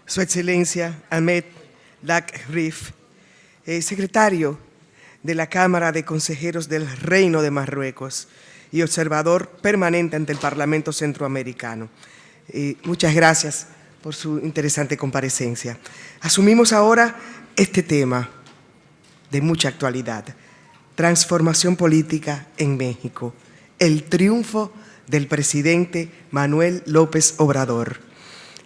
Su Excelencia Ahmed Lagrif, secretario de la Cámara de Consejeros del Reino de Marruecos y observador permanente ante el Parlamento Centroamericano. Muchas gracias por su interesante comparecencia. Asumimos ahora este tema de mucha actualidad: transformación política en México, el triunfo del presidente Manuel López Obrador.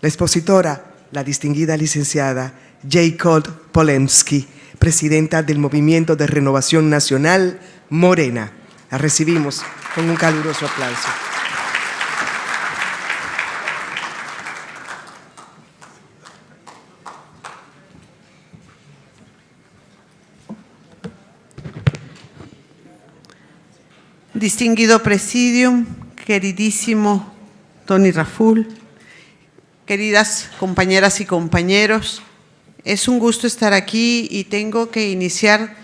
La expositora, la distinguida licenciada Jacob Polemski, presidenta del Movimiento de Renovación Nacional, Morena. La recibimos con un caluroso aplauso. Distinguido Presidium, queridísimo Tony Raful, queridas compañeras y compañeros, es un gusto estar aquí y tengo que iniciar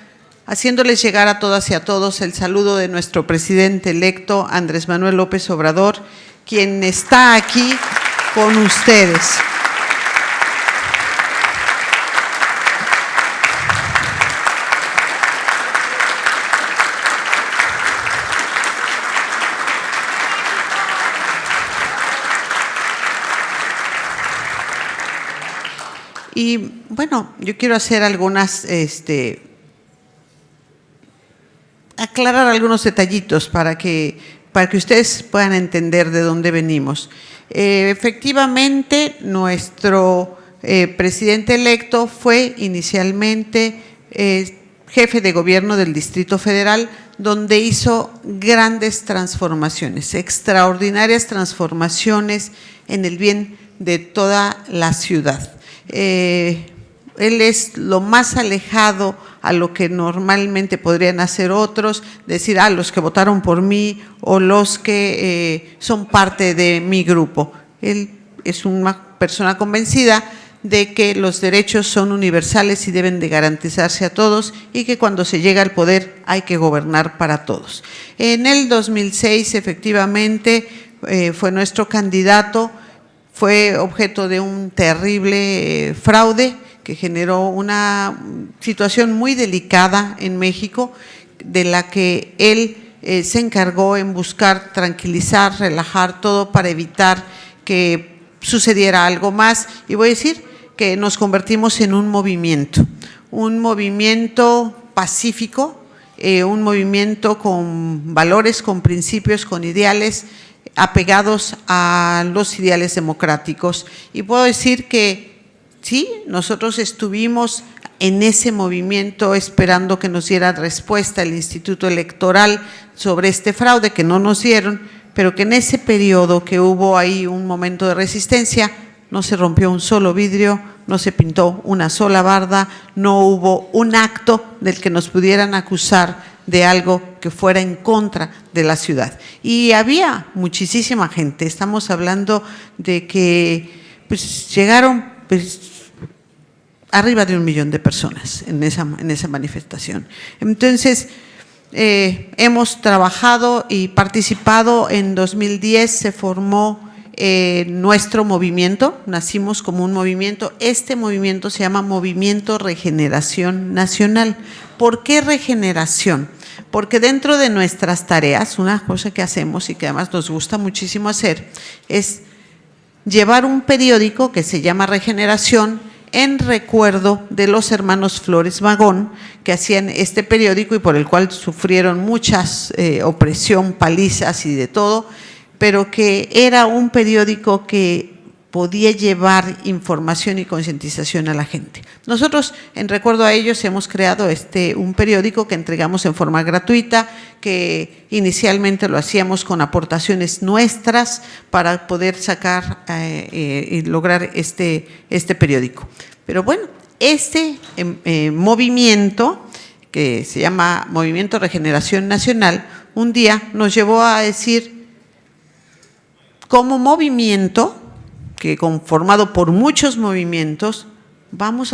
haciéndoles llegar a todas y a todos el saludo de nuestro presidente electo, Andrés Manuel López Obrador, quien está aquí con ustedes. Y bueno, yo quiero hacer algunas, aclarar algunos detallitos para que ustedes puedan entender de dónde venimos. Efectivamente, nuestro presidente electo fue inicialmente jefe de gobierno del Distrito Federal, donde hizo grandes transformaciones, extraordinarias transformaciones en el bien de toda la ciudad. Él es lo más alejado a lo que normalmente podrían hacer otros, decir, los que votaron por mí o los que son parte de mi grupo. Él es una persona convencida de que los derechos son universales y deben de garantizarse a todos y que cuando se llega al poder hay que gobernar para todos. En el 2006, efectivamente, fue nuestro candidato. Fue objeto de un terrible fraude que generó una situación muy delicada en México, de la que él se encargó en buscar tranquilizar, relajar todo para evitar que sucediera algo más. Y voy a decir que nos convertimos en un movimiento pacífico, un movimiento con valores, con principios, con ideales, apegados a los ideales democráticos. Y puedo decir que sí, nosotros estuvimos en ese movimiento esperando que nos diera respuesta el Instituto Electoral sobre este fraude, que no nos dieron, pero que en ese periodo que hubo ahí un momento de resistencia, no se rompió un solo vidrio, no se pintó una sola barda, no hubo un acto del que nos pudieran acusar de algo que fuera en contra de la ciudad. Y había muchísima gente, estamos hablando de que llegaron arriba de 1 millón de personas en esa manifestación. Entonces, hemos trabajado y participado. En 2010 se formó nuestro movimiento, nacimos como un movimiento. Este movimiento se llama Movimiento Regeneración Nacional. ¿Por qué regeneración? Porque dentro de nuestras tareas, una cosa que hacemos y que además nos gusta muchísimo hacer, es llevar un periódico que se llama Regeneración en recuerdo de los hermanos Flores Magón, que hacían este periódico y por el cual sufrieron muchas opresión, palizas y de todo, pero que era un periódico que podía llevar información y concientización a la gente. Nosotros, en recuerdo a ellos, hemos creado un periódico que entregamos en forma gratuita, que inicialmente lo hacíamos con aportaciones nuestras para poder sacar y lograr este periódico. Pero bueno, movimiento, que se llama Movimiento Regeneración Nacional, un día nos llevó a decir, como movimiento, que conformado por muchos movimientos,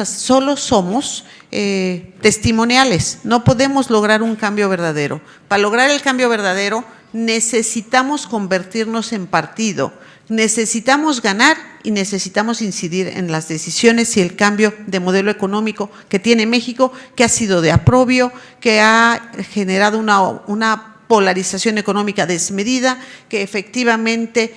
solo somos testimoniales, no podemos lograr un cambio verdadero. Para lograr el cambio verdadero necesitamos convertirnos en partido, Necesitamos ganar y necesitamos incidir en las decisiones y el cambio de modelo económico que tiene México, que ha sido de aprobio, que ha generado una polarización económica desmedida, que efectivamente,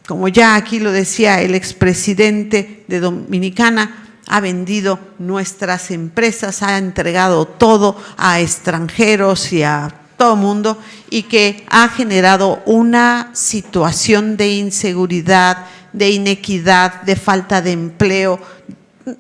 como ya aquí lo decía el expresidente de Dominicana, ha vendido nuestras empresas, ha entregado todo a extranjeros y a todo mundo, y que ha generado una situación de inseguridad, de inequidad, de falta de empleo,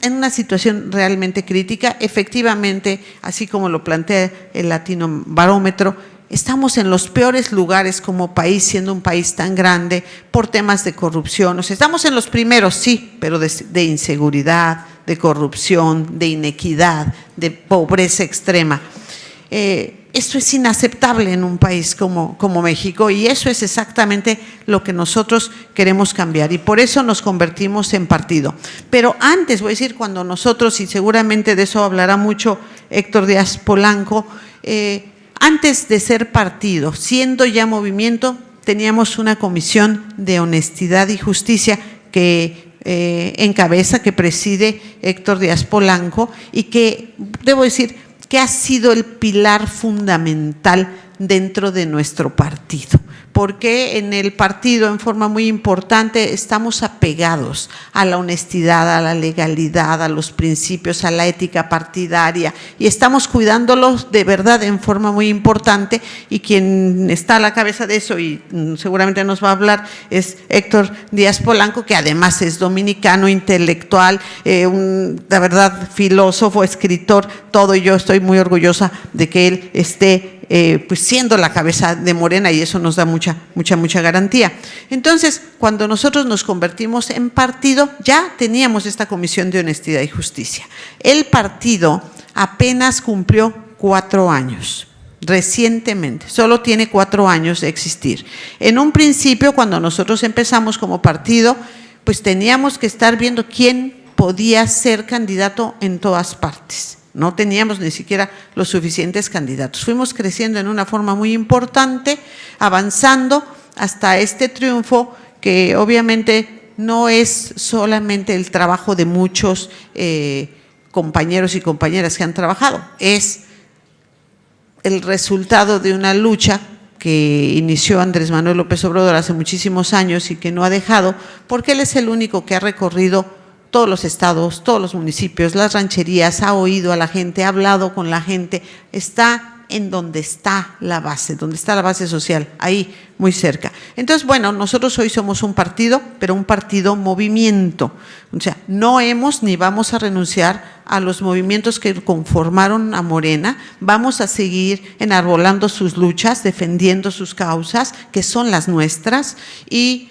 en una situación realmente crítica. Efectivamente, así como lo plantea el Latino Barómetro, estamos en los peores lugares como país, siendo un país tan grande, por temas de corrupción. O sea, estamos en los primeros, sí, pero de inseguridad, de corrupción, de inequidad, de pobreza extrema. Esto es inaceptable en un país como México, y eso es exactamente lo que nosotros queremos cambiar, y por eso nos convertimos en partido. Pero antes, voy a decir, cuando nosotros, y seguramente de eso hablará mucho Héctor Díaz Polanco, antes de ser partido, siendo ya movimiento, teníamos una comisión de honestidad y justicia que encabeza, que preside Héctor Díaz Polanco, y que, debo decir, que ha sido el pilar fundamental dentro de nuestro partido, porque en el partido, en forma muy importante, estamos apegados a la honestidad, a la legalidad, a los principios, a la ética partidaria, y estamos cuidándolos de verdad en forma muy importante, y quien está a la cabeza de eso, y seguramente nos va a hablar, es Héctor Díaz Polanco, que además es dominicano, intelectual, la verdad, filósofo, escritor, todo, y yo estoy muy orgullosa de que él esté pues siendo la cabeza de Morena, y eso nos da mucha garantía. Entonces, cuando nosotros nos convertimos en partido, ya teníamos esta comisión de honestidad y justicia. El partido apenas cumplió 4 años. Recientemente, solo tiene 4 años de existir. En un principio, cuando nosotros empezamos como partido, pues teníamos que estar viendo quién podía ser candidato en todas partes. No teníamos ni siquiera los suficientes candidatos. Fuimos creciendo en una forma muy importante, avanzando hasta este triunfo, que obviamente no es solamente el trabajo de muchos compañeros y compañeras que han trabajado, es el resultado de una lucha que inició Andrés Manuel López Obrador hace muchísimos años y que no ha dejado, porque él es el único que ha recorrido todos los estados, todos los municipios, las rancherías, ha oído a la gente, ha hablado con la gente, está en donde está la base social, ahí muy cerca. Entonces, bueno, nosotros hoy somos un partido, pero un partido movimiento. O sea, no hemos ni vamos a renunciar a los movimientos que conformaron a Morena, vamos a seguir enarbolando sus luchas, defendiendo sus causas, que son las nuestras, y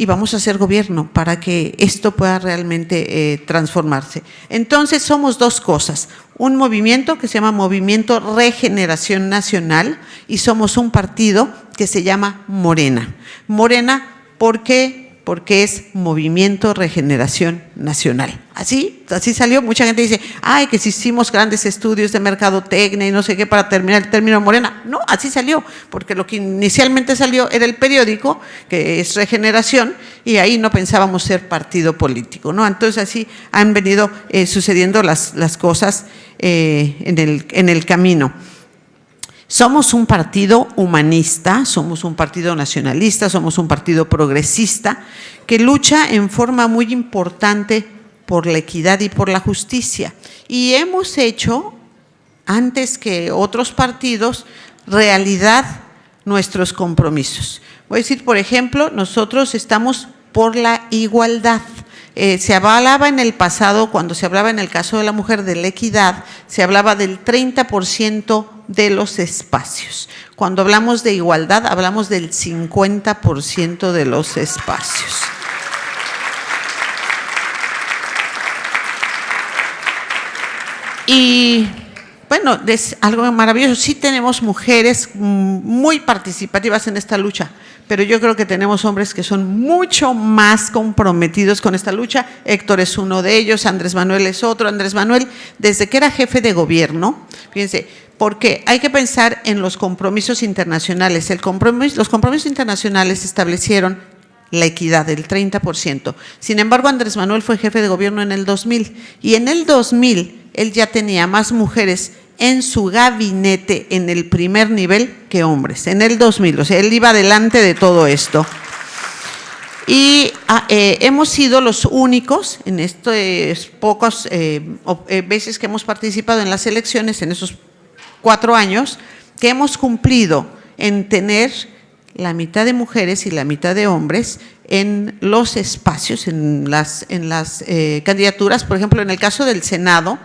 vamos a hacer gobierno para que esto pueda realmente transformarse. Entonces, somos 2 cosas: un movimiento que se llama Movimiento Regeneración Nacional, y somos un partido que se llama Morena. Morena, ¿por qué? Porque es Movimiento Regeneración Nacional. Así salió. Mucha gente dice, ay, que si hicimos grandes estudios de mercadotecnia y no sé qué para terminar el término Morena. No, así salió, porque lo que inicialmente salió era el periódico, que es Regeneración, y ahí no pensábamos ser partido político, ¿no? Entonces así han venido sucediendo las cosas en el camino. Somos un partido humanista, somos un partido nacionalista, somos un partido progresista que lucha en forma muy importante por la equidad y por la justicia. Y hemos hecho, antes que otros partidos, realidad nuestros compromisos. Voy a decir, por ejemplo, nosotros estamos por la igualdad. Se hablaba en el pasado, cuando se hablaba en el caso de la mujer de la equidad, se hablaba del 30% de los espacios. Cuando hablamos de igualdad, hablamos del 50% de los espacios. Y bueno, es algo maravilloso. Sí tenemos mujeres muy participativas en esta lucha, pero yo creo que tenemos hombres que son mucho más comprometidos con esta lucha. Héctor es uno de ellos, Andrés Manuel es otro. Andrés Manuel, desde que era jefe de gobierno, fíjense, porque hay que pensar en los compromisos internacionales. Los compromisos internacionales establecieron la equidad del 30%. Sin embargo, Andrés Manuel fue jefe de gobierno en el 2000 y en el 2000 él ya tenía más mujeres en su gabinete en el primer nivel que hombres, en el 2000, o sea, él iba adelante de todo esto. Y hemos sido los únicos en estos pocos veces que hemos participado en las elecciones, en esos 4 años, que hemos cumplido en tener la mitad de mujeres y la mitad de hombres en los espacios, en las candidaturas. Por ejemplo, en el caso del Senado,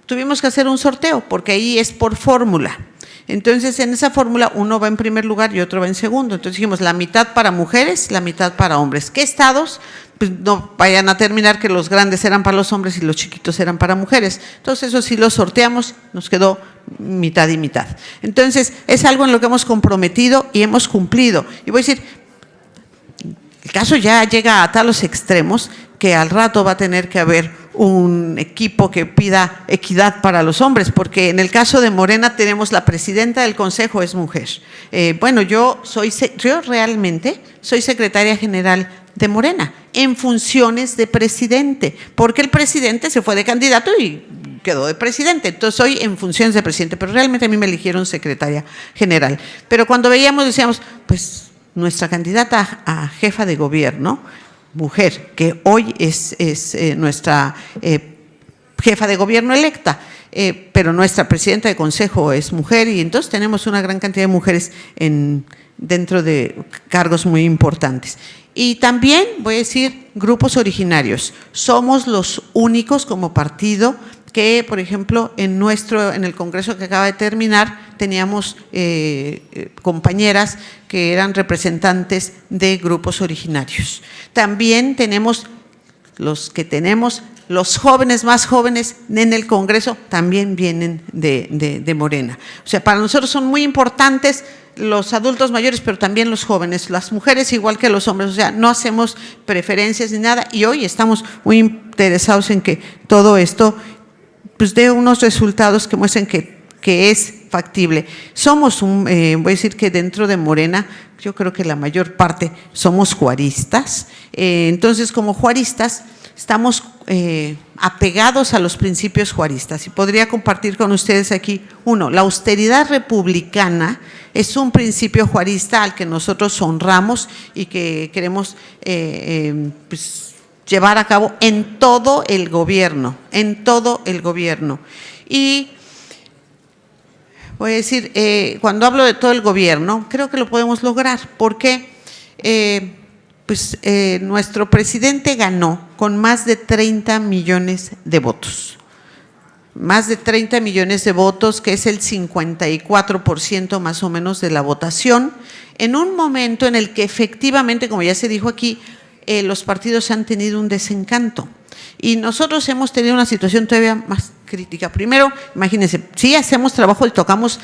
tuvimos que hacer un sorteo, porque ahí es por fórmula. Entonces, en esa fórmula, uno va en primer lugar y otro va en segundo. Entonces dijimos, la mitad para mujeres, la mitad para hombres. ¿Qué estados? Pues no vayan a terminar que los grandes eran para los hombres y los chiquitos eran para mujeres. Entonces, eso sí lo sorteamos, nos quedó mitad y mitad. Entonces, es algo en lo que hemos comprometido y hemos cumplido. Y voy a decir, el caso ya llega a talos extremos que al rato va a tener que haber un equipo que pida equidad para los hombres, porque en el caso de Morena tenemos la presidenta del Consejo es mujer. Bueno, yo realmente soy secretaria general de Morena en funciones de presidente, porque el presidente se fue de candidato y quedó de presidente, entonces soy en funciones de presidente, pero realmente a mí me eligieron secretaria general. Pero cuando veíamos decíamos, pues nuestra candidata a jefa de gobierno, mujer, que hoy es nuestra jefa de gobierno electa, pero nuestra presidenta de consejo es mujer y entonces tenemos una gran cantidad de mujeres dentro de cargos muy importantes. Y también, voy a decir, grupos originarios. Somos los únicos como partido que, por ejemplo, en el Congreso que acaba de terminar, teníamos compañeras que eran representantes de grupos originarios. También tenemos los jóvenes más jóvenes en el Congreso, también vienen de Morena. O sea, para nosotros son muy importantes los adultos mayores, pero también los jóvenes, las mujeres igual que los hombres, o sea, no hacemos preferencias ni nada y hoy estamos muy interesados en que todo esto pues dé unos resultados que muestren que es factible. Somos voy a decir que dentro de Morena, yo creo que la mayor parte somos juaristas, entonces como juaristas estamos apegados a los principios juaristas y podría compartir con ustedes aquí uno, la austeridad republicana es un principio juarista al que nosotros honramos y que queremos pues, llevar a cabo en todo el gobierno, Y voy a decir, cuando hablo de todo el gobierno, creo que lo podemos lograr, porque nuestro presidente ganó con más de 30 millones de votos. Más de 30 millones de votos, que es el 54% más o menos de la votación, en un momento en el que efectivamente, como ya se dijo aquí, los partidos han tenido un desencanto y nosotros hemos tenido una situación todavía más crítica. Primero, imagínense, sí hacemos trabajo y tocamos,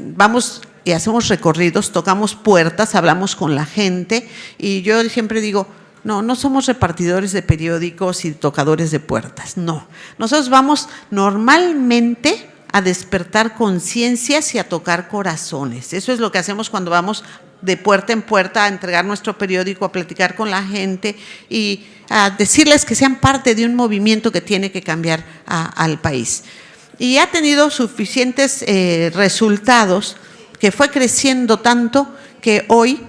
vamos y hacemos recorridos, tocamos puertas, hablamos con la gente y yo siempre digo, no somos repartidores de periódicos y tocadores de puertas, no. Nosotros vamos normalmente a despertar conciencias y a tocar corazones. Eso es lo que hacemos cuando vamos de puerta en puerta a entregar nuestro periódico, a platicar con la gente y a decirles que sean parte de un movimiento que tiene que cambiar al país. Y ha tenido suficientes resultados, que fue creciendo tanto que hoy,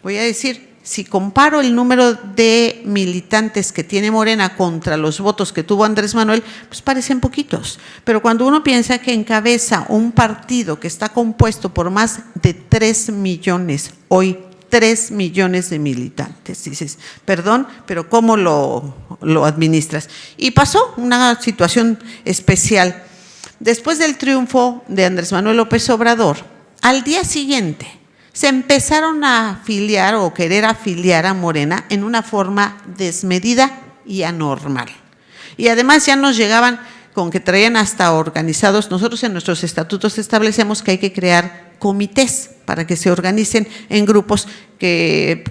voy a decir, si comparo el número de militantes que tiene Morena contra los votos que tuvo Andrés Manuel, pues parecen poquitos. Pero cuando uno piensa que encabeza un partido que está compuesto por más de 3 millones, hoy 3 millones de militantes, dices, perdón, pero ¿cómo lo administras? Y pasó una situación especial. Después del triunfo de Andrés Manuel López Obrador, al día siguiente, se empezaron a afiliar o querer afiliar a Morena en una forma desmedida y anormal. Y además ya nos llegaban con que traían hasta organizados. Nosotros en nuestros estatutos establecemos que hay que crear comités para que se organicen en grupos que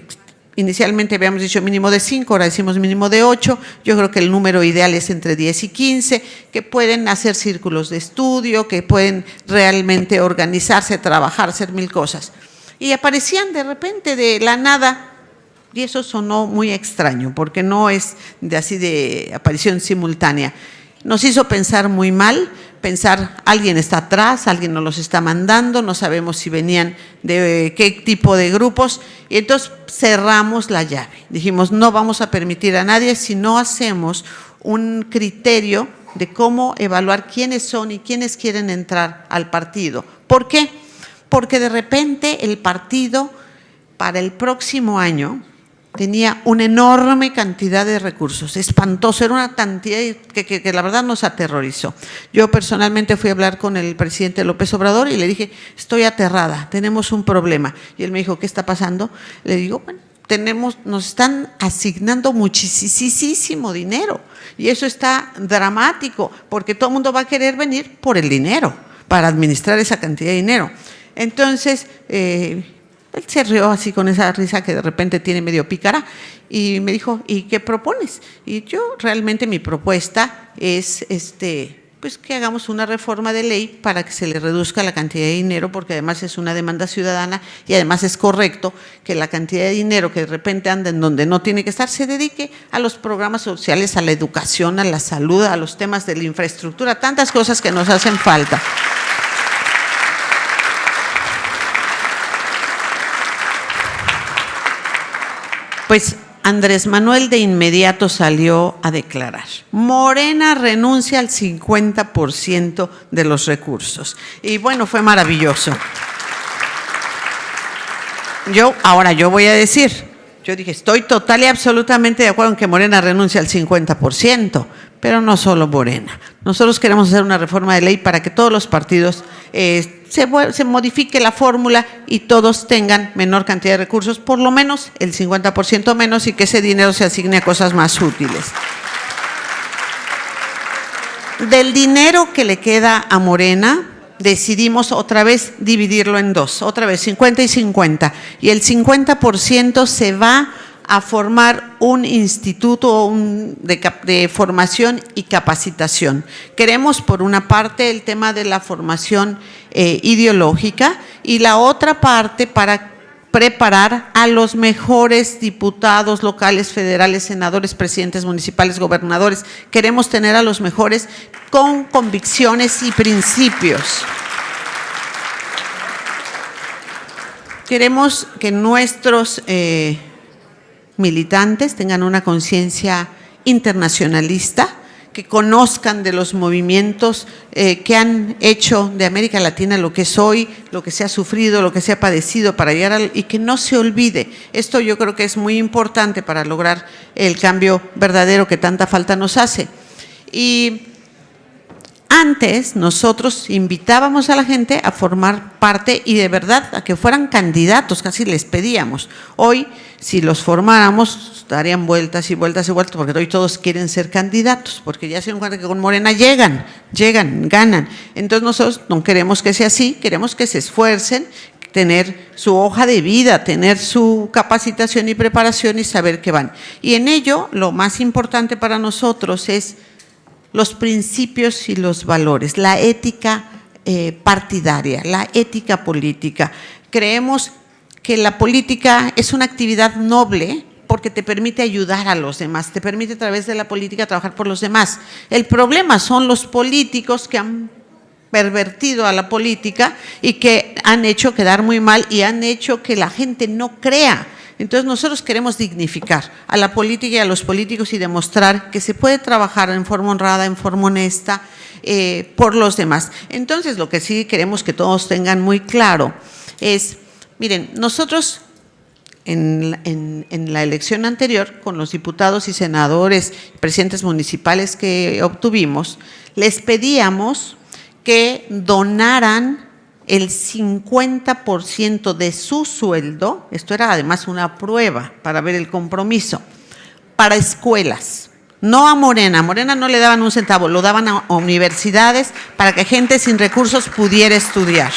inicialmente habíamos dicho mínimo de 5, ahora decimos mínimo de 8. Yo creo que el número ideal es entre 10 y 15, que pueden hacer círculos de estudio, que pueden realmente organizarse, trabajar, hacer mil cosas. Y aparecían de repente de la nada, y eso sonó muy extraño, porque no es así de aparición simultánea. Nos hizo pensar muy mal, pensar alguien está atrás, alguien nos los está mandando, no sabemos si venían de qué tipo de grupos, y entonces cerramos la llave. Dijimos, no vamos a permitir a nadie si no hacemos un criterio de cómo evaluar quiénes son y quiénes quieren entrar al partido. ¿Por qué? Porque de repente el partido para el próximo año tenía una enorme cantidad de recursos, espantoso, era una cantidad que la verdad nos aterrorizó. Yo personalmente fui a hablar con el presidente López Obrador y le dije, estoy aterrada, tenemos un problema. Y él me dijo, ¿qué está pasando? Le digo, bueno, nos están asignando muchísimo dinero y eso está dramático porque todo el mundo va a querer venir por el dinero, para administrar esa cantidad de dinero. Entonces, él se rió así con esa risa que de repente tiene medio pícara y me dijo, ¿y qué propones? Y yo realmente mi propuesta es pues que hagamos una reforma de ley para que se le reduzca la cantidad de dinero, porque además es una demanda ciudadana y además es correcto que la cantidad de dinero que de repente anda en donde no tiene que estar se dedique a los programas sociales, a la educación, a la salud, a los temas de la infraestructura, tantas cosas que nos hacen falta. Pues Andrés Manuel de inmediato salió a declarar, Morena renuncia al 50% de los recursos. Y bueno, fue maravilloso. Ahora yo voy a decir, yo dije, estoy total y absolutamente de acuerdo en que Morena renuncie al 50%, pero no solo Morena. Nosotros queremos hacer una reforma de ley para que todos los partidos se modifique la fórmula y todos tengan menor cantidad de recursos, por lo menos el 50% menos, y que ese dinero se asigne a cosas más útiles. Del dinero que le queda a Morena, decidimos otra vez dividirlo en dos, otra vez 50 y 50, y el 50% se va a formar un instituto de formación y capacitación. Queremos, por una parte, el tema de la formación ideológica y la otra parte para preparar a los mejores diputados locales, federales, senadores, presidentes municipales, gobernadores. Queremos tener a los mejores con convicciones y principios. Queremos que nuestros militantes tengan una conciencia internacionalista, que conozcan de los movimientos que han hecho de América Latina lo que es hoy, lo que se ha sufrido, lo que se ha padecido para llegar y que no se olvide. Esto yo creo que es muy importante para lograr el cambio verdadero que tanta falta nos hace. Y antes nosotros invitábamos a la gente a formar parte y de verdad a que fueran candidatos, casi les pedíamos. Hoy, si los formáramos, darían vueltas y vueltas y vueltas, porque hoy todos quieren ser candidatos, porque ya se dan cuenta que con Morena llegan, ganan. Entonces nosotros no queremos que sea así, queremos que se esfuercen, tener su hoja de vida, tener su capacitación y preparación y saber qué van. Y en ello, lo más importante para nosotros es los principios y los valores, la ética partidaria, la ética política. Creemos que la política es una actividad noble porque te permite ayudar a los demás, te permite a través de la política trabajar por los demás. El problema son los políticos que han pervertido a la política y que han hecho quedar muy mal y han hecho que la gente no crea. Entonces nosotros queremos dignificar a la política y a los políticos y demostrar que se puede trabajar en forma honrada, en forma honesta, por los demás. Entonces lo que sí queremos que todos tengan muy claro es, miren, nosotros en la elección anterior, con los diputados y senadores, presidentes municipales que obtuvimos, les pedíamos que donaran el 50% de su sueldo, esto era además una prueba para ver el compromiso, para escuelas, no a Morena. A Morena no le daban un centavo, lo daban a universidades para que gente sin recursos pudiera estudiar.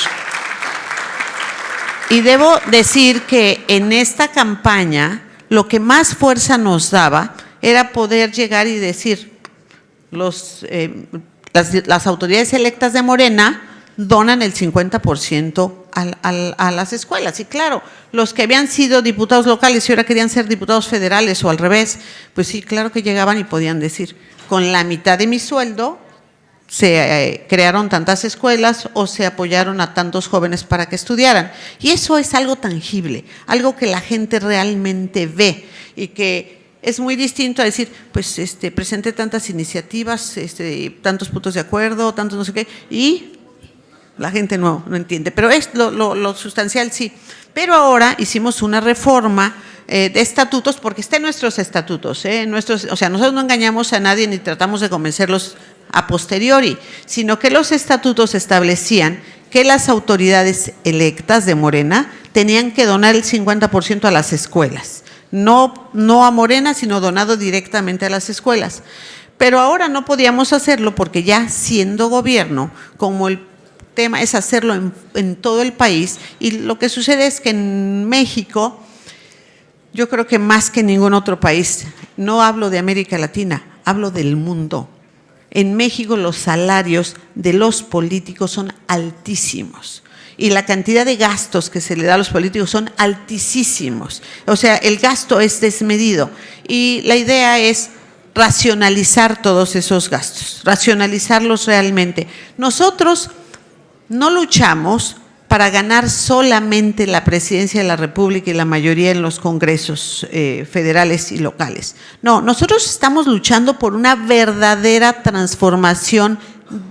Y debo decir que en esta campaña lo que más fuerza nos daba era poder llegar y decir, las autoridades electas de Morena donan el 50% a las escuelas. Y claro, los que habían sido diputados locales y ahora querían ser diputados federales o al revés, pues sí, claro que llegaban y podían decir, con la mitad de mi sueldo se crearon tantas escuelas o se apoyaron a tantos jóvenes para que estudiaran. Y eso es algo tangible, algo que la gente realmente ve y que es muy distinto a decir, pues presenté tantas iniciativas, tantos puntos de acuerdo, tantos no sé qué, y la gente no entiende, pero es lo sustancial sí. Pero ahora hicimos una reforma de estatutos, porque está en nuestros estatutos, o sea, nosotros no engañamos a nadie ni tratamos de convencerlos a posteriori, sino que los estatutos establecían que las autoridades electas de Morena tenían que donar el 50% a las escuelas, no a Morena, sino donado directamente a las escuelas. Pero ahora no podíamos hacerlo porque ya siendo gobierno, como el tema es hacerlo en todo el país, y lo que sucede es que en México, yo creo que más que en ningún otro país, no hablo de América Latina, hablo del mundo. En México los salarios de los políticos son altísimos y la cantidad de gastos que se le da a los políticos son altísimos. O sea, el gasto es desmedido y la idea es racionalizar todos esos gastos, racionalizarlos realmente. Nosotros no luchamos para ganar solamente la presidencia de la República y la mayoría en los congresos federales y locales. No, nosotros estamos luchando por una verdadera transformación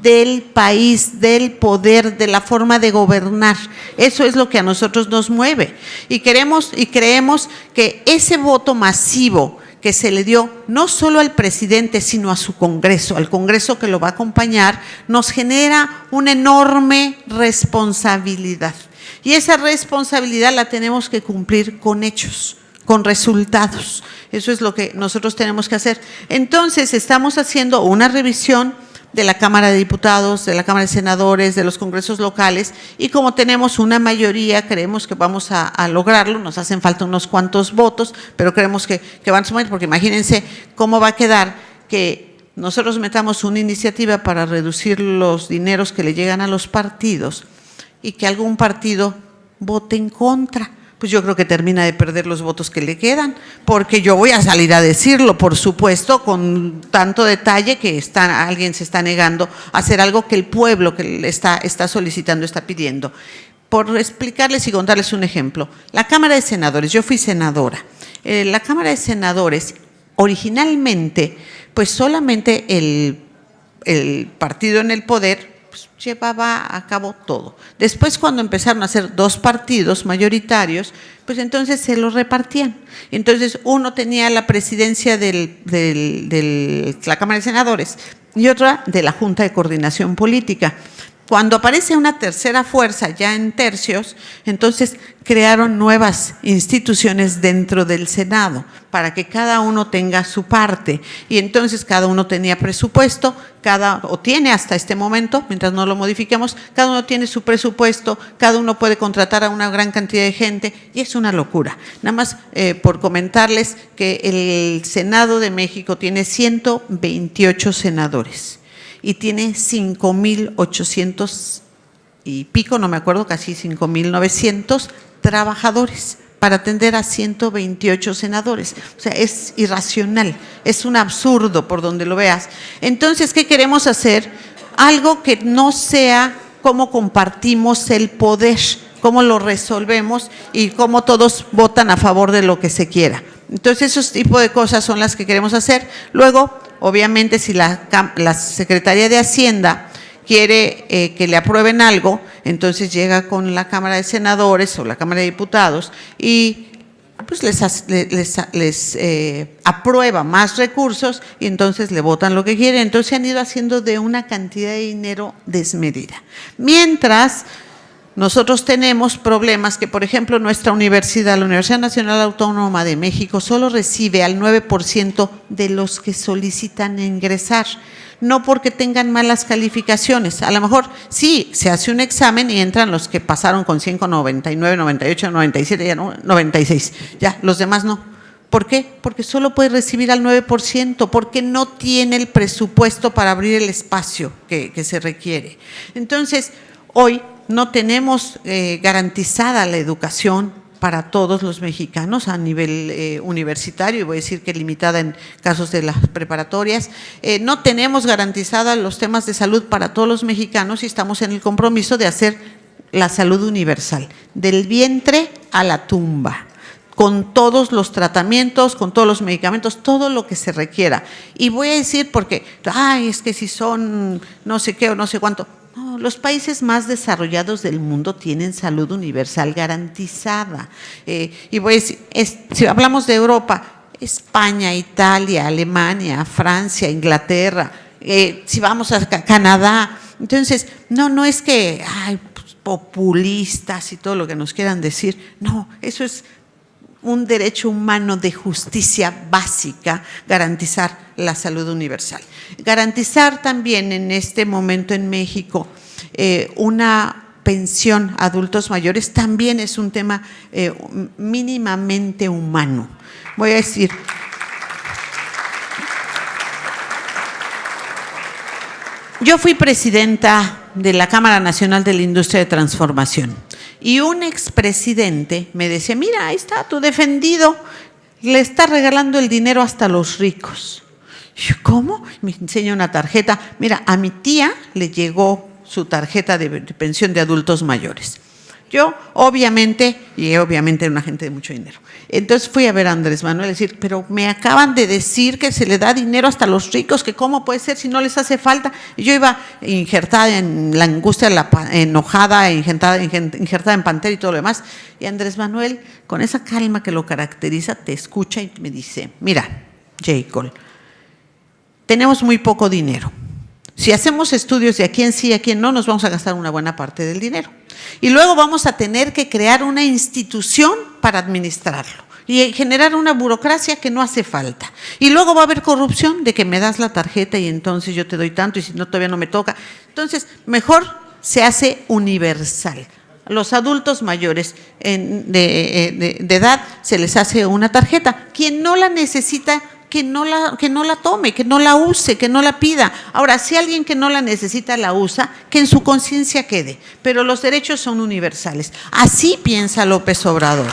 del país, del poder, de la forma de gobernar. Eso es lo que a nosotros nos mueve. Y queremos y creemos que ese voto masivo que se le dio no solo al presidente, sino a su Congreso, al Congreso que lo va a acompañar, nos genera una enorme responsabilidad. Y esa responsabilidad la tenemos que cumplir con hechos, con resultados. Eso es lo que nosotros tenemos que hacer. Entonces, estamos haciendo una revisión de la Cámara de Diputados, de la Cámara de Senadores, de los congresos locales, y como tenemos una mayoría, creemos que vamos a lograrlo, nos hacen falta unos cuantos votos, pero creemos que van a sumar, porque imagínense cómo va a quedar que nosotros metamos una iniciativa para reducir los dineros que le llegan a los partidos y que algún partido vote en contra. Pues yo creo que termina de perder los votos que le quedan, porque yo voy a salir a decirlo, por supuesto, con tanto detalle que alguien se está negando a hacer algo que el pueblo que está solicitando, está pidiendo. Por explicarles y contarles un ejemplo, la Cámara de Senadores, yo fui senadora, la Cámara de Senadores originalmente, pues solamente el partido en el poder llevaba a cabo todo. Después, cuando empezaron a hacer dos partidos mayoritarios, pues entonces se los repartían. Entonces, uno tenía la presidencia de la Cámara de Senadores y otra de la Junta de Coordinación Política. Cuando aparece una tercera fuerza ya en tercios, entonces crearon nuevas instituciones dentro del Senado para que cada uno tenga su parte, y entonces cada uno tenía presupuesto, o tiene hasta este momento, mientras no lo modifiquemos, cada uno tiene su presupuesto, cada uno puede contratar a una gran cantidad de gente y es una locura. Nada más por comentarles que el Senado de México tiene 128 senadores. Y tiene 5,800 y pico, no me acuerdo, casi 5,900 trabajadores para atender a 128 senadores. O sea, es irracional, es un absurdo por donde lo veas. Entonces, ¿qué queremos hacer? Algo que no sea cómo compartimos el poder, cómo lo resolvemos y cómo todos votan a favor de lo que se quiera. Entonces, esos tipos de cosas son las que queremos hacer. Luego, obviamente, si la Secretaría de Hacienda quiere que le aprueben algo, entonces llega con la Cámara de Senadores o la Cámara de Diputados y pues les aprueba más recursos y entonces le votan lo que quieren. Entonces se han ido haciendo de una cantidad de dinero desmedida. Mientras nosotros tenemos problemas que, por ejemplo, nuestra universidad, la Universidad Nacional Autónoma de México, solo recibe al 9% de los que solicitan ingresar. No porque tengan malas calificaciones, a lo mejor sí, se hace un examen y entran los que pasaron con 100, con 99, 98, 97, ya no, 96, ya, los demás no. ¿Por qué? Porque solo puede recibir al 9%, porque no tiene el presupuesto para abrir el espacio que se requiere. Entonces, hoy no tenemos garantizada la educación para todos los mexicanos a nivel universitario, y voy a decir que limitada en casos de las preparatorias. No tenemos garantizadas los temas de salud para todos los mexicanos y estamos en el compromiso de hacer la salud universal, del vientre a la tumba, con todos los tratamientos, con todos los medicamentos, todo lo que se requiera. Y voy a decir porque, es que si son no sé qué o no sé cuánto. No, los países más desarrollados del mundo tienen salud universal garantizada. Y voy a decir, si hablamos de Europa, España, Italia, Alemania, Francia, Inglaterra, si vamos a Canadá. Entonces, no es que, populistas y todo lo que nos quieran decir. No, eso es un derecho humano de justicia básica, garantizar la salud universal. Garantizar también en este momento en México una pensión a adultos mayores también es un tema mínimamente humano. Voy a decir, yo fui presidenta de la Cámara Nacional de la Industria de Transformación y un expresidente me decía, mira, ahí está tu defendido, le está regalando el dinero hasta a los ricos. Y yo, ¿cómo? Me enseña una tarjeta. Mira, a mi tía le llegó su tarjeta de pensión de adultos mayores. Yo, obviamente era una gente de mucho dinero. Entonces fui a ver a Andrés Manuel y decir, pero me acaban de decir que se le da dinero hasta a los ricos, que cómo puede ser si no les hace falta. Y yo iba injertada en la angustia, enojada, injertada en Pantera y todo lo demás. Y Andrés Manuel, con esa calma que lo caracteriza, te escucha y me dice, mira, Jacob, tenemos muy poco dinero. Si hacemos estudios de a quién sí y a quién no, nos vamos a gastar una buena parte del dinero. Y luego vamos a tener que crear una institución para administrarlo y generar una burocracia que no hace falta. Y luego va a haber corrupción de que me das la tarjeta y entonces yo te doy tanto y si no todavía no me toca. Entonces, mejor se hace universal. A los adultos mayores de edad se les hace una tarjeta. Quien no la necesita, que no la tome, que no la use, que no la pida. Ahora, si alguien que no la necesita la usa, que en su conciencia quede, pero los derechos son universales. Así piensa López Obrador.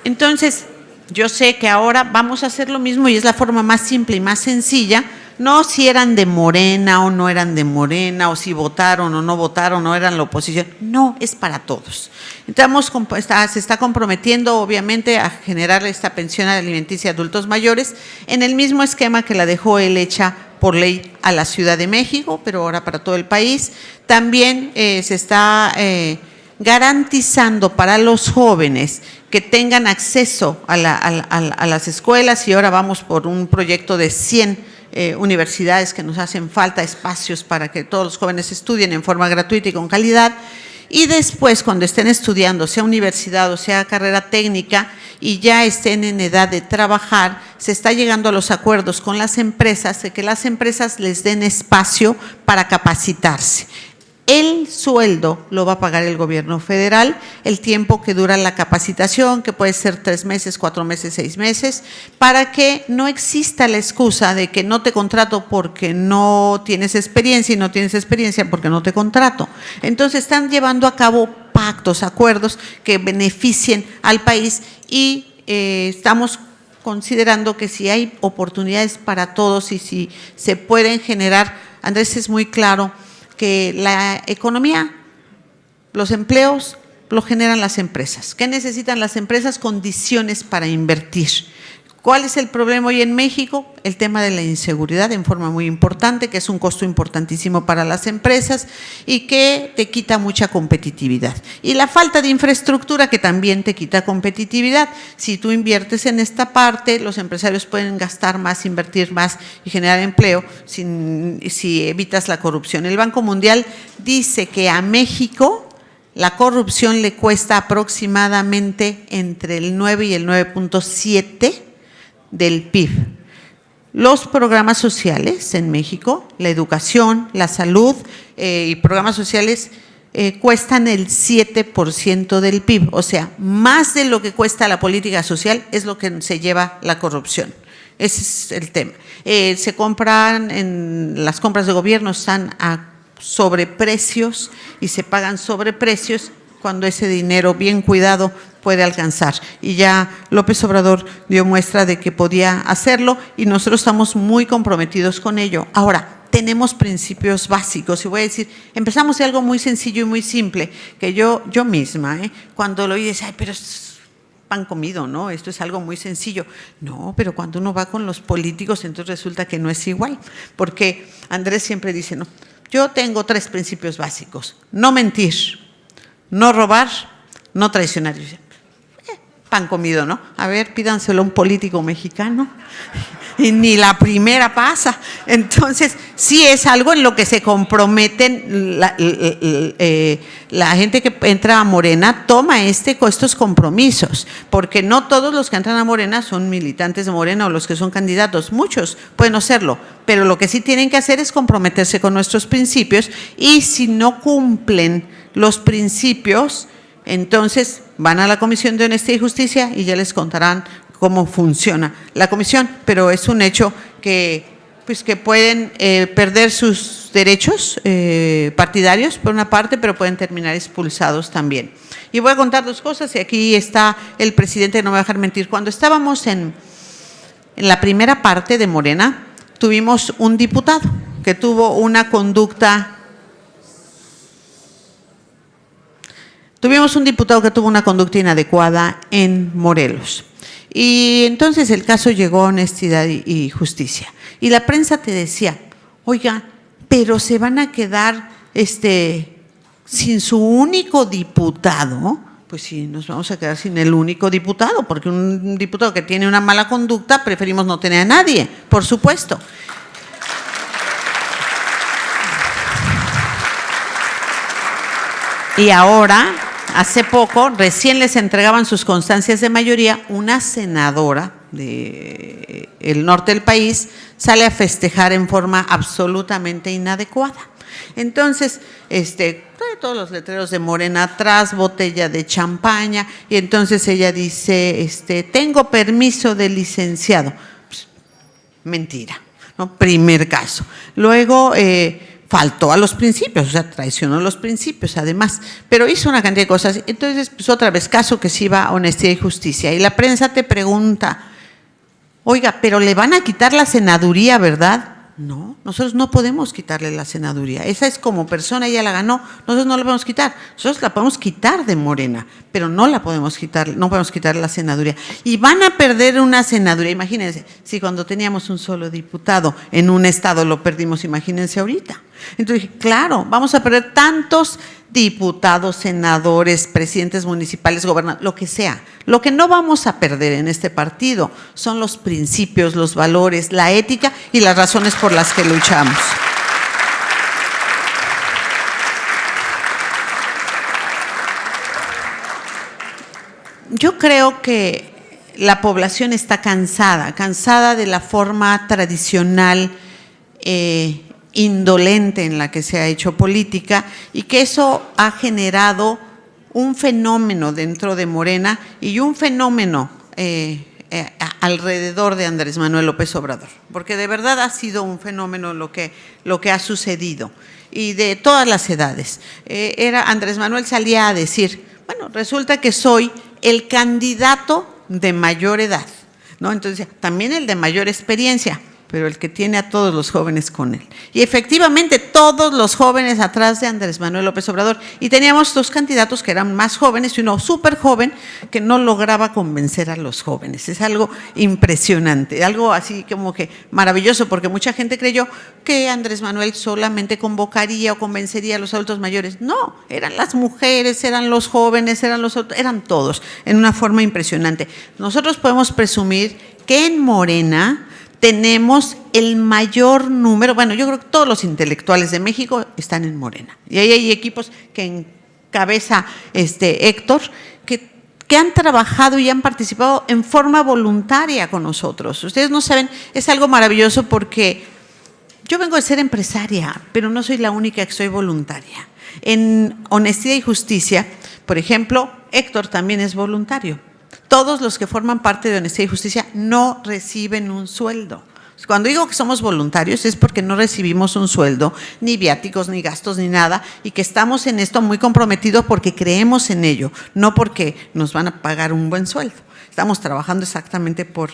Entonces, yo sé que ahora vamos a hacer lo mismo y es la forma más simple y más sencilla. No si eran de Morena o no eran de Morena, o si votaron o no votaron, o eran la oposición. No, es para todos. Se está comprometiendo, obviamente, a generar esta pensión alimenticia a adultos mayores en el mismo esquema que la dejó él hecha por ley a la Ciudad de México, pero ahora para todo el país. También se está garantizando para los jóvenes que tengan acceso a las escuelas, y ahora vamos por un proyecto de 100 universidades que nos hacen falta, espacios para que todos los jóvenes estudien en forma gratuita y con calidad. Y después, cuando estén estudiando, sea universidad o sea carrera técnica, y ya estén en edad de trabajar, se está llegando a los acuerdos con las empresas de que las empresas les den espacio para capacitarse. El sueldo lo va a pagar el gobierno federal, el tiempo que dura la capacitación, que puede ser 3 meses, 4 meses, 6 meses, para que no exista la excusa de que no te contrato porque no tienes experiencia y no tienes experiencia porque no te contrato. Entonces están llevando a cabo pactos, acuerdos que beneficien al país y estamos considerando que si hay oportunidades para todos y si se pueden generar, Andrés es muy claro, que la economía, los empleos, lo generan las empresas. ¿Qué necesitan las empresas? Condiciones para invertir. ¿Cuál es el problema hoy en México? El tema de la inseguridad en forma muy importante, que es un costo importantísimo para las empresas y que te quita mucha competitividad. Y la falta de infraestructura, que también te quita competitividad. Si tú inviertes en esta parte, los empresarios pueden gastar más, invertir más y generar empleo si evitas la corrupción. El Banco Mundial dice que a México la corrupción le cuesta aproximadamente entre el 9 y el 9.7 del PIB. Los programas sociales en México, la educación, la salud y programas sociales cuestan el 7% del PIB, o sea, más de lo que cuesta la política social es lo que se lleva la corrupción. Ese es el tema. Se compran, en las compras de gobierno están a sobreprecios y se pagan sobreprecios cuando ese dinero bien cuidado puede alcanzar. Y ya López Obrador dio muestra de que podía hacerlo y nosotros estamos muy comprometidos con ello. Ahora, tenemos principios básicos y voy a decir, empezamos de algo muy sencillo y muy simple, que yo misma, cuando lo oí decía, ay, pero es pan comido, ¿no? Esto es algo muy sencillo. No, pero cuando uno va con los políticos, entonces resulta que no es igual, porque Andrés siempre dice, no, yo tengo 3 principios básicos: no mentir, no robar, no traicionar. Yo decía, pan comido, ¿no? A ver, pídanselo a un político mexicano. Y ni la primera pasa. Entonces, sí es algo en lo que se comprometen la gente que entra a Morena, toma estos compromisos, porque no todos los que entran a Morena son militantes de Morena o los que son candidatos, muchos pueden no serlo, pero lo que sí tienen que hacer es comprometerse con nuestros principios y si no cumplen los principios, entonces van a la Comisión de Honestidad y Justicia y ya les contarán cómo funciona la comisión, pero es un hecho que, pues, que pueden perder sus derechos partidarios por una parte, pero pueden terminar expulsados también. Y voy a contar 2 cosas, y aquí está el presidente, no me va a dejar mentir. Cuando estábamos en la primera parte de Morena, tuvimos un diputado que tuvo una conducta. Tuvimos un diputado que tuvo una conducta inadecuada en Morelos. Y entonces el caso llegó a Honestidad y Justicia. Y la prensa te decía, oiga, pero se van a quedar sin su único diputado. Pues sí, nos vamos a quedar sin el único diputado, porque un diputado que tiene una mala conducta, preferimos no tener a nadie, por supuesto. Y ahora, hace poco, recién les entregaban sus constancias de mayoría, una senadora del norte del país sale a festejar en forma absolutamente inadecuada. Entonces, trae todos los letreros de Morena atrás, botella de champaña, y entonces ella dice, tengo permiso de licenciado. Pues, mentira, ¿no? Primer caso. Luego, faltó a los principios, o sea, traicionó los principios además, pero hizo una cantidad de cosas. Entonces, pues otra vez, caso que sí va a Honestidad y Justicia. Y la prensa te pregunta, oiga, pero le van a quitar la senaduría, ¿verdad? No, nosotros no podemos quitarle la senaduría. Esa es como persona, ella la ganó, nosotros no la podemos quitar. Nosotros la podemos quitar de Morena, pero no la podemos quitar, no podemos quitar la senaduría. Y van a perder una senaduría. Imagínense, si cuando teníamos un solo diputado en un estado lo perdimos, imagínense ahorita. Entonces dije, claro, vamos a perder tantos diputados, senadores, presidentes municipales, gobernadores, lo que sea. Lo que no vamos a perder en este partido son los principios, los valores, la ética y las razones por las que luchamos. Yo creo que la población está cansada de la forma tradicional, indolente en la que se ha hecho política, y que eso ha generado un fenómeno dentro de Morena y un fenómeno alrededor de Andrés Manuel López Obrador, porque de verdad ha sido un fenómeno lo que ha sucedido, y de todas las edades. Andrés Manuel salía a decir, bueno, resulta que soy el candidato de mayor edad, ¿no? Entonces, también el de mayor experiencia, pero el que tiene a todos los jóvenes con él. Y efectivamente, todos los jóvenes atrás de Andrés Manuel López Obrador. Y teníamos 2 candidatos que eran más jóvenes y uno súper joven que no lograba convencer a los jóvenes. Es algo impresionante, algo así como que maravilloso, porque mucha gente creyó que Andrés Manuel solamente convocaría o convencería a los adultos mayores. No, eran las mujeres, eran los jóvenes, eran todos, en una forma impresionante. Nosotros podemos presumir que en Morena tenemos el mayor número, bueno, yo creo que todos los intelectuales de México están en Morena. Y ahí hay equipos que encabeza Héctor, que han trabajado y han participado en forma voluntaria con nosotros. Ustedes no saben, es algo maravilloso porque yo vengo de ser empresaria, pero no soy la única que soy voluntaria. En Honestidad y Justicia, por ejemplo, Héctor también es voluntario. Todos los que forman parte de Honestidad y Justicia no reciben un sueldo. Cuando digo que somos voluntarios es porque no recibimos un sueldo, ni viáticos, ni gastos, ni nada, y que estamos en esto muy comprometidos porque creemos en ello, no porque nos van a pagar un buen sueldo. Estamos trabajando exactamente por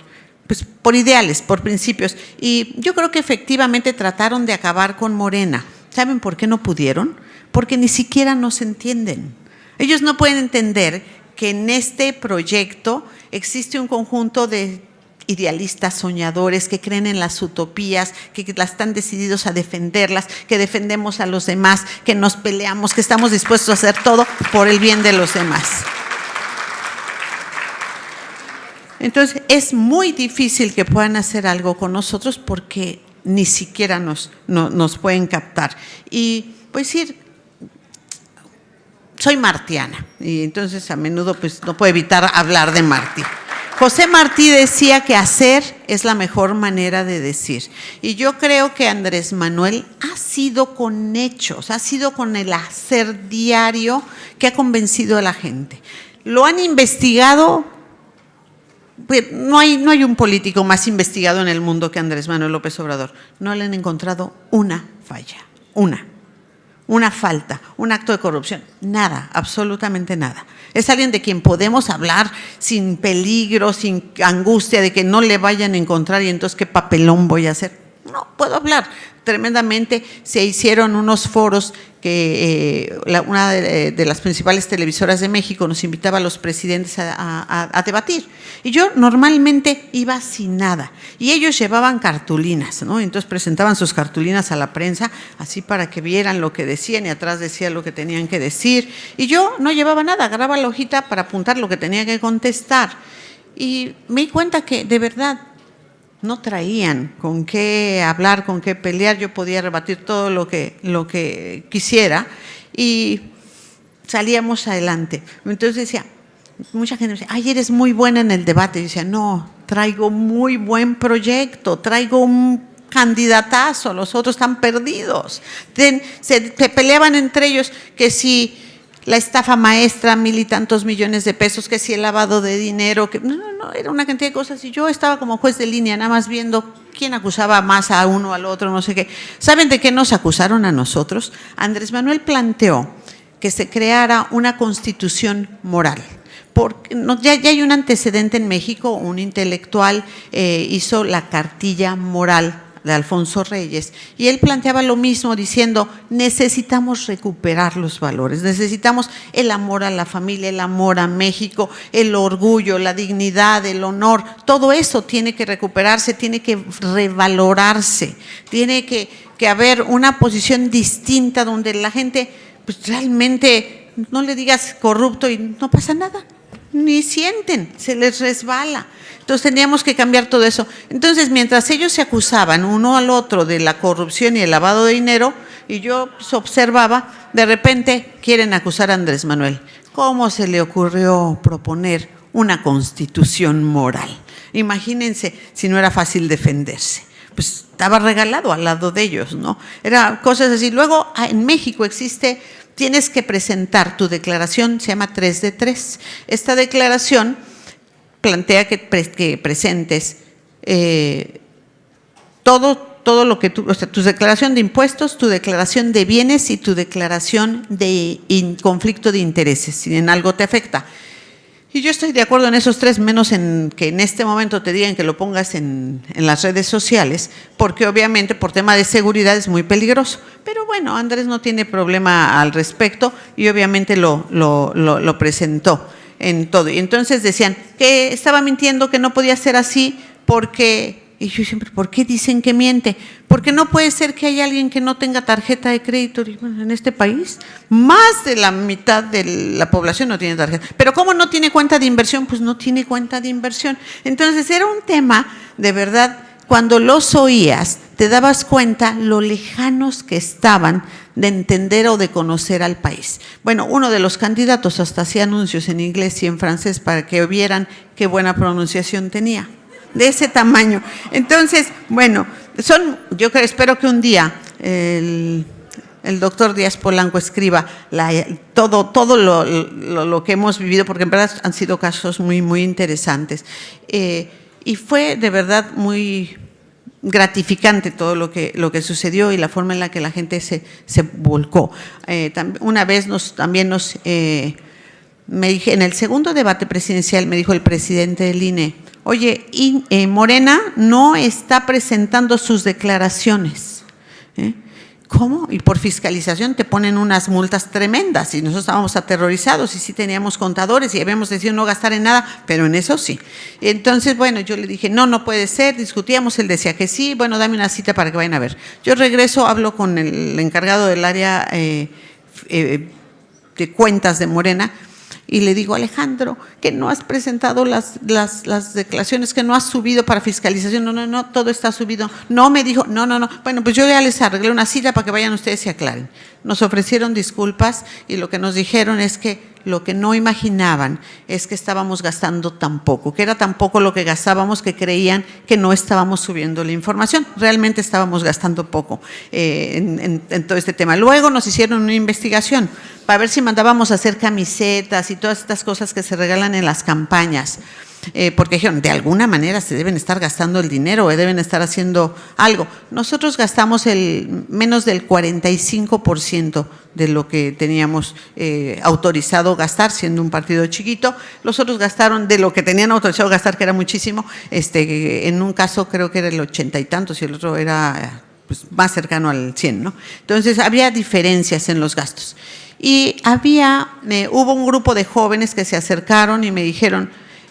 ideales, por principios. Y yo creo que efectivamente trataron de acabar con Morena. ¿Saben por qué no pudieron? Porque ni siquiera nos entienden. Ellos no pueden entender que en este proyecto existe un conjunto de idealistas, soñadores, que creen en las utopías, que están decididos a defenderlas, que defendemos a los demás, que nos peleamos, que estamos dispuestos a hacer todo por el bien de los demás. Entonces, es muy difícil que puedan hacer algo con nosotros porque ni siquiera nos pueden captar. Y voy a decir, soy martiana, y entonces a menudo pues no puedo evitar hablar de Martí. José Martí decía que hacer es la mejor manera de decir. Y yo creo que Andrés Manuel ha sido con hechos, ha sido con el hacer diario que ha convencido a la gente. Lo han investigado, pues no hay un político más investigado en el mundo que Andrés Manuel López Obrador. No le han encontrado una falla, una falta, un acto de corrupción, nada, absolutamente nada. Es alguien de quien podemos hablar sin peligro, sin angustia de que no le vayan a encontrar y entonces qué papelón voy a hacer. No, puedo hablar tremendamente. Se hicieron unos foros que una de las principales televisoras de México nos invitaba a los presidentes a debatir. Y yo normalmente iba sin nada. Y ellos llevaban cartulinas, ¿no? Entonces presentaban sus cartulinas a la prensa, así para que vieran lo que decían, y atrás decía lo que tenían que decir. Y yo no llevaba nada, agarraba la hojita para apuntar lo que tenía que contestar. Y me di cuenta que, de verdad, no traían con qué hablar, con qué pelear. Yo podía rebatir todo lo que quisiera y salíamos adelante. Entonces decía, mucha gente decía, ay, eres muy buena en el debate. Y decía, no, traigo muy buen proyecto, traigo un candidatazo, los otros están perdidos. Se peleaban entre ellos que si la estafa maestra, 1,000 y tantos millones de pesos, que si el lavado de dinero, que no, era una cantidad de cosas. Y yo estaba como juez de línea, nada más viendo quién acusaba más a uno, al otro, no sé qué. ¿Saben de qué nos acusaron a nosotros? Andrés Manuel planteó que se creara una constitución moral. Porque ya hay un antecedente en México, un intelectual hizo la cartilla moral de Alfonso Reyes, y él planteaba lo mismo diciendo, necesitamos recuperar los valores, necesitamos el amor a la familia, el amor a México, el orgullo, la dignidad, el honor, todo eso tiene que recuperarse, tiene que revalorarse, tiene que haber una posición distinta donde la gente pues realmente no le digas corrupto y no pasa nada, ni sienten, se les resbala. Entonces teníamos que cambiar todo eso. Entonces, mientras ellos se acusaban uno al otro de la corrupción y el lavado de dinero, y yo pues, observaba, de repente quieren acusar a Andrés Manuel. ¿Cómo se le ocurrió proponer una constitución moral? Imagínense si no era fácil defenderse. Pues estaba regalado al lado de ellos, ¿no? Era cosas así. Luego, en México existe, tienes que presentar tu declaración, se llama 3 de 3. Esta declaración plantea que presentes todo lo que o sea, tu declaración de impuestos, tu declaración de bienes y tu declaración de conflicto de intereses, si en algo te afecta. Y yo estoy de acuerdo en esos tres, menos en que en este momento te digan que lo pongas en las redes sociales, porque obviamente por tema de seguridad es muy peligroso. Pero bueno, Andrés no tiene problema al respecto y obviamente lo presentó en todo. Y entonces decían que estaba mintiendo, que no podía ser así porque… Y yo siempre, ¿por qué dicen que miente? Porque no puede ser que haya alguien que no tenga tarjeta de crédito. Y bueno, en este país, más de la mitad de la población no tiene tarjeta. Pero ¿cómo no tiene cuenta de inversión? Pues no tiene cuenta de inversión. Entonces era un tema, de verdad, cuando los oías, te dabas cuenta lo lejanos que estaban de entender o de conocer al país. Bueno, uno de los candidatos hasta hacía anuncios en inglés y en francés para que vieran qué buena pronunciación tenía. De ese tamaño. Entonces, bueno, yo espero que un día el doctor Díaz Polanco escriba todo lo que hemos vivido, porque en verdad han sido casos muy, muy interesantes. Y fue de verdad muy gratificante todo lo que sucedió y la forma en la que la gente se volcó. Una vez me dije, en el segundo debate presidencial me dijo el presidente del INE, oye, Morena no está presentando sus declaraciones. ¿Cómo? Y por fiscalización te ponen unas multas tremendas y nosotros estábamos aterrorizados y sí teníamos contadores y habíamos decidido no gastar en nada, pero en eso sí. Entonces, bueno, yo le dije, no puede ser, discutíamos, él decía que sí, bueno, dame una cita para que vayan a ver. Yo regreso, hablo con el encargado del área de cuentas de Morena, y le digo, Alejandro, que no has presentado las declaraciones, que no has subido para fiscalización. No, todo está subido. No, me dijo, no. Bueno, pues yo ya les arreglé una cita para que vayan ustedes y aclaren. Nos ofrecieron disculpas y lo que nos dijeron es que lo que no imaginaban es que estábamos gastando tan poco, que era tan poco lo que gastábamos que creían que no estábamos subiendo la información. Realmente estábamos gastando poco en todo este tema. Luego nos hicieron una investigación para ver si mandábamos a hacer camisetas y todas estas cosas que se regalan en las campañas. Porque dijeron, de alguna manera se deben estar gastando el dinero o deben estar haciendo algo. Nosotros gastamos menos del 45% de lo que teníamos autorizado gastar, siendo un partido chiquito. Los otros gastaron de lo que tenían autorizado gastar, que era muchísimo. En un caso creo que era el 80 y tantos y el otro era pues, más cercano al 100, ¿no? Entonces había diferencias en los gastos. Y hubo un grupo de jóvenes que se acercaron y me dijeron,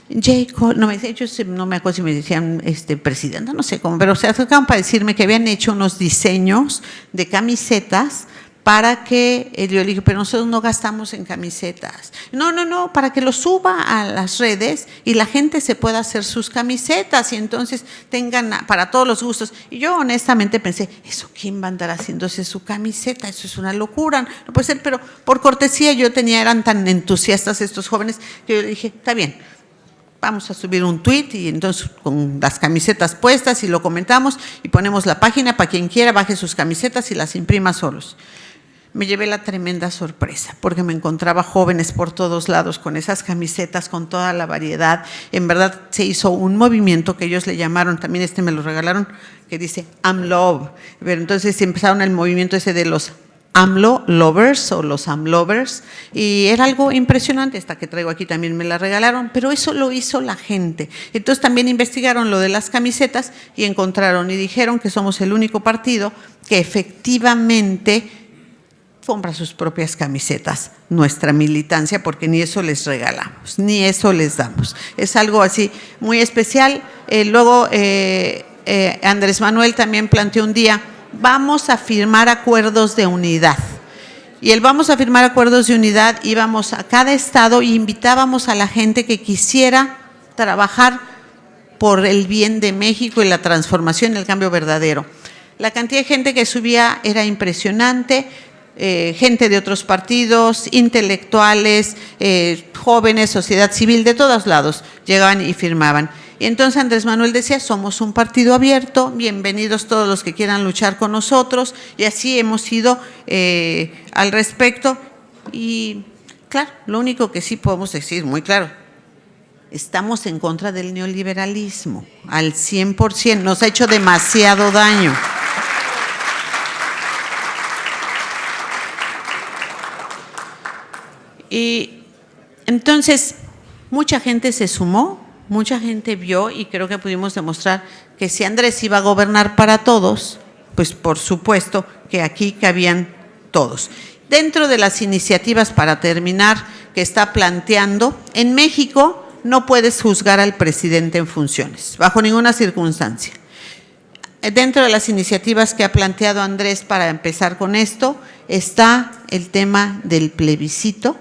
Jacob, ellos no me acuerdo si me decían presidenta, no sé cómo, pero se acercaron para decirme que habían hecho unos diseños de camisetas para que, yo le dije, pero nosotros no gastamos en camisetas. No, para que lo suba a las redes y la gente se pueda hacer sus camisetas y entonces tengan para todos los gustos. Y yo honestamente pensé, ¿eso quién va a andar haciéndose su camiseta? Eso es una locura, no puede ser, pero por cortesía eran tan entusiastas estos jóvenes que yo le dije, está bien, vamos a subir un tweet y entonces con las camisetas puestas y lo comentamos y ponemos la página para quien quiera baje sus camisetas y las imprima solos. Me llevé la tremenda sorpresa porque me encontraba jóvenes por todos lados con esas camisetas, con toda la variedad. En verdad se hizo un movimiento que ellos le llamaron, también me lo regalaron, que dice AMLove. Pero entonces empezaron el movimiento ese de los AMLO lovers o los AMLovers y era algo impresionante. Esta que traigo aquí también me la regalaron, pero eso lo hizo la gente. Entonces también investigaron lo de las camisetas y encontraron y dijeron que somos el único partido que efectivamente compra sus propias camisetas, nuestra militancia, porque ni eso les regalamos, ni eso les damos. Es algo así muy especial. Luego Andrés Manuel también planteó un día, vamos a firmar acuerdos de unidad. Y vamos a firmar acuerdos de unidad, íbamos a cada estado e invitábamos a la gente que quisiera trabajar por el bien de México y la transformación, el cambio verdadero. La cantidad de gente que subía era impresionante. Gente de otros partidos, intelectuales, jóvenes, sociedad civil, de todos lados, llegaban y firmaban. Y entonces Andrés Manuel decía, somos un partido abierto, bienvenidos todos los que quieran luchar con nosotros, y así hemos ido al respecto. Y claro, lo único que sí podemos decir, muy claro, estamos en contra del neoliberalismo, al 100%, nos ha hecho demasiado daño. Y entonces mucha gente se sumó, mucha gente vio y creo que pudimos demostrar que si Andrés iba a gobernar para todos, pues por supuesto que aquí cabían todos. Dentro de las iniciativas, para terminar, que está planteando, en México no puedes juzgar al presidente en funciones, bajo ninguna circunstancia. Dentro de las iniciativas que ha planteado Andrés para empezar con esto, está el tema del plebiscito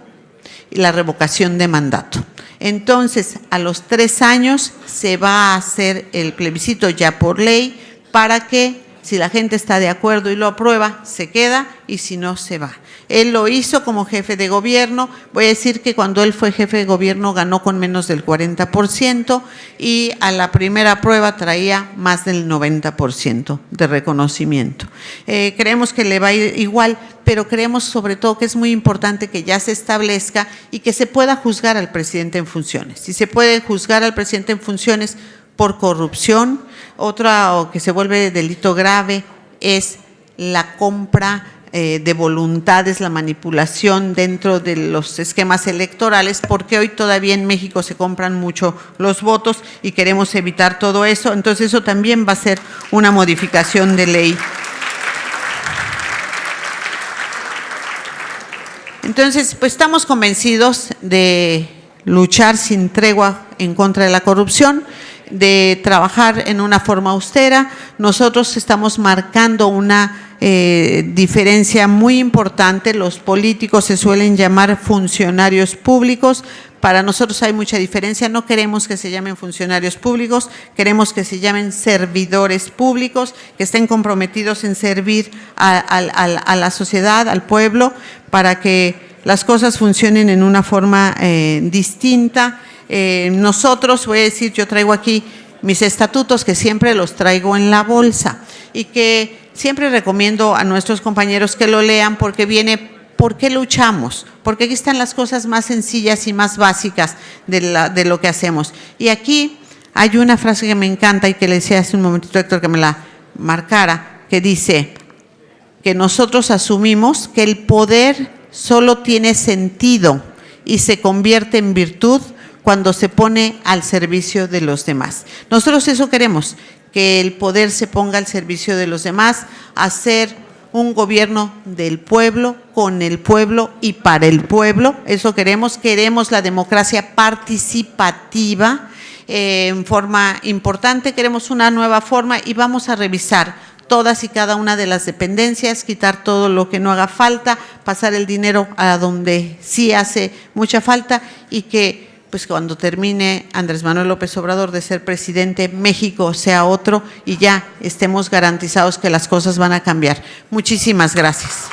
y la revocación de mandato. Entonces, a los 3 años se va a hacer el plebiscito ya por ley para que, si la gente está de acuerdo y lo aprueba, se queda y si no, se va. Él lo hizo como jefe de gobierno. Voy a decir que cuando él fue jefe de gobierno ganó con menos del 40% y a la primera prueba traía más del 90% de reconocimiento. Creemos que le va a ir igual, pero creemos sobre todo que es muy importante que ya se establezca y que se pueda juzgar al presidente en funciones. Si se puede juzgar al presidente en funciones por corrupción, otra o que se vuelve delito grave es la compra de voluntades, la manipulación dentro de los esquemas electorales, porque hoy todavía en México se compran mucho los votos y queremos evitar todo eso. Entonces eso también va a ser una modificación de ley. Entonces, pues estamos convencidos de luchar sin tregua en contra de la corrupción, de trabajar en una forma austera. Nosotros estamos marcando una diferencia muy importante. Los políticos se suelen llamar funcionarios públicos. Para nosotros hay mucha diferencia. No queremos que se llamen funcionarios públicos, queremos que se llamen servidores públicos, que estén comprometidos en servir a la sociedad, al pueblo, para que las cosas funcionen en una forma distinta. Nosotros, voy a decir, yo traigo aquí mis estatutos que siempre los traigo en la bolsa y que siempre recomiendo a nuestros compañeros que lo lean porque viene ¿por qué luchamos? Porque aquí están las cosas más sencillas y más básicas de lo que hacemos. Y aquí hay una frase que me encanta y que le decía hace un momentito Héctor que me la marcara, que dice que nosotros asumimos que el poder solo tiene sentido y se convierte en virtud cuando se pone al servicio de los demás. Nosotros eso queremos, que el poder se ponga al servicio de los demás, hacer un gobierno del pueblo, con el pueblo y para el pueblo. Eso queremos la democracia participativa en forma importante, queremos una nueva forma y vamos a revisar todas y cada una de las dependencias, quitar todo lo que no haga falta, pasar el dinero a donde sí hace mucha falta y que pues cuando termine Andrés Manuel López Obrador de ser presidente, México sea otro y ya estemos garantizados que las cosas van a cambiar. Muchísimas gracias.